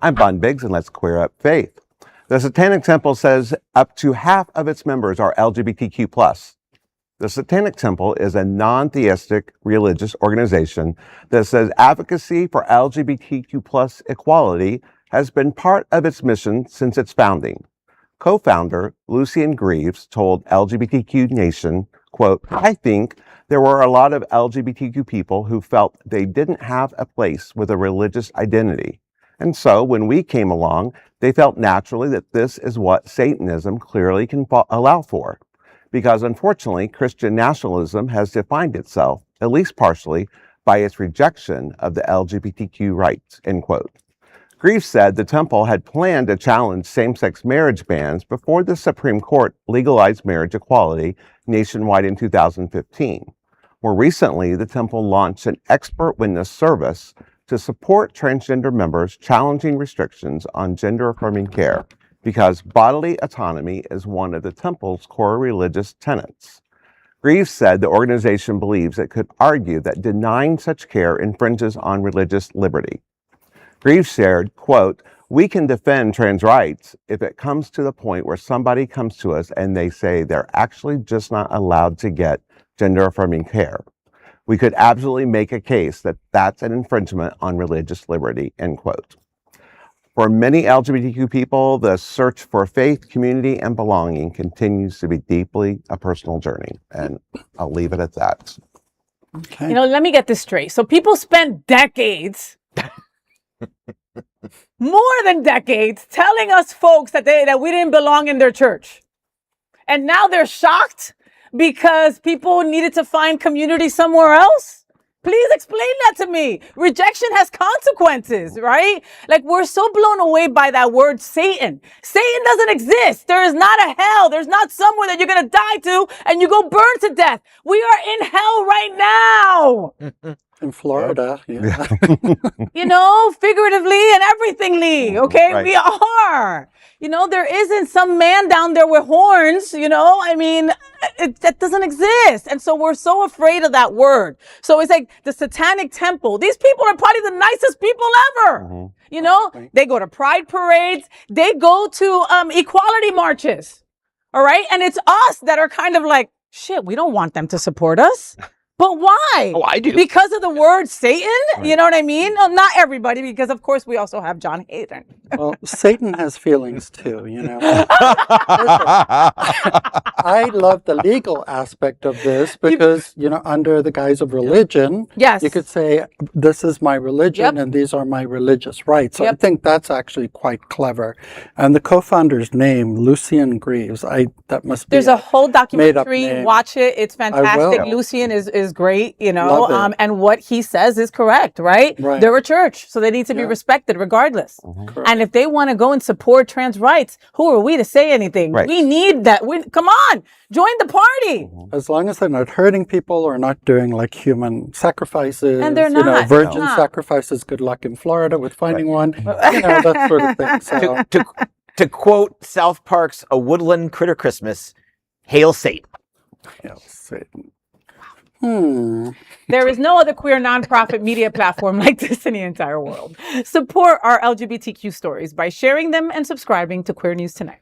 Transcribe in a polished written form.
I'm Bon Biggs, and let's queer up faith. The Satanic Temple says up to half of its members are LGBTQ+. The Satanic Temple is a non-theistic religious organization that says advocacy for LGBTQ+ equality has been part of its mission since its founding. Co-founder Lucien Greaves told LGBTQ Nation, quote, "I think there were a lot of LGBTQ people who felt they didn't have a place with a religious identity. And so when we came along, they felt naturally that this is what Satanism clearly can allow for. Because unfortunately, Christian nationalism has defined itself, at least partially, by its rejection of the LGBTQ rights," end quote. Greaves said the temple had planned to challenge same-sex marriage bans before the Supreme Court legalized marriage equality nationwide in 2015. More recently, the temple launched an expert witness service to support transgender members challenging restrictions on gender-affirming care, because bodily autonomy is one of the temple's core religious tenets. Greaves said the organization believes it could argue that denying such care infringes on religious liberty. Greaves shared, quote, "We can defend trans rights if it comes to the point where somebody comes to us and they say they're actually just not allowed to get gender-affirming care. We could absolutely make a case that that's an infringement on religious liberty," end quote. For many LGBTQ people, the search for faith, community, and belonging continues to be deeply a personal journey. And I'll leave it at that. Okay. Let me get this straight. So people spent decades, more than decades, telling us folks that we didn't belong in their church. And now they're shocked because people needed to find community somewhere else? Please explain that to me. Rejection has consequences, right? Like, we're so blown away by that word Satan. Satan doesn't exist. There is not a hell. There's not somewhere that you're going to die to and you go burn to death. We are in hell right now. In Florida, yeah. Figuratively and everythingly, okay? Right. We are. There isn't some man down there with horns, that doesn't exist. And so we're so afraid of that word. So it's like the Satanic Temple. These people are probably the nicest people ever. Mm-hmm. They go to pride parades. They go to equality marches. All right. And it's us that are kind of like, shit, we don't want them to support us. But why? Oh, I do. Because of the word Satan? Right. You know what I mean? No, not everybody, because of course we also have John Hayden. Well, Satan has feelings too, Listen, I love the legal aspect of this because, under the guise of religion, Yes. you could say, this is my religion Yep. and these are my religious rights. So I Yep. think that's actually quite clever. And the co-founder's name, Lucien Greaves, that must be There's a whole made-up documentary. name. Watch it. It's fantastic. will. Lucien is great, Love it. and what he says is correct, right? Right. They're a church, so they need to be Yeah. respected regardless. Correct. And if they want to go and support trans rights, who are we to say anything? Right. We need that. Come on, join the party. As long as they're not hurting people or not doing like human sacrifices, And they're not. virgin No. sacrifices. Good luck in Florida with finding one. That sort of thing. So, To quote South Park's A Woodland Critter Christmas, Hail Satan. Satan. There is no other queer nonprofit media platform like this in the entire world. Support our LGBTQ stories by sharing them and subscribing to Queer News Tonight.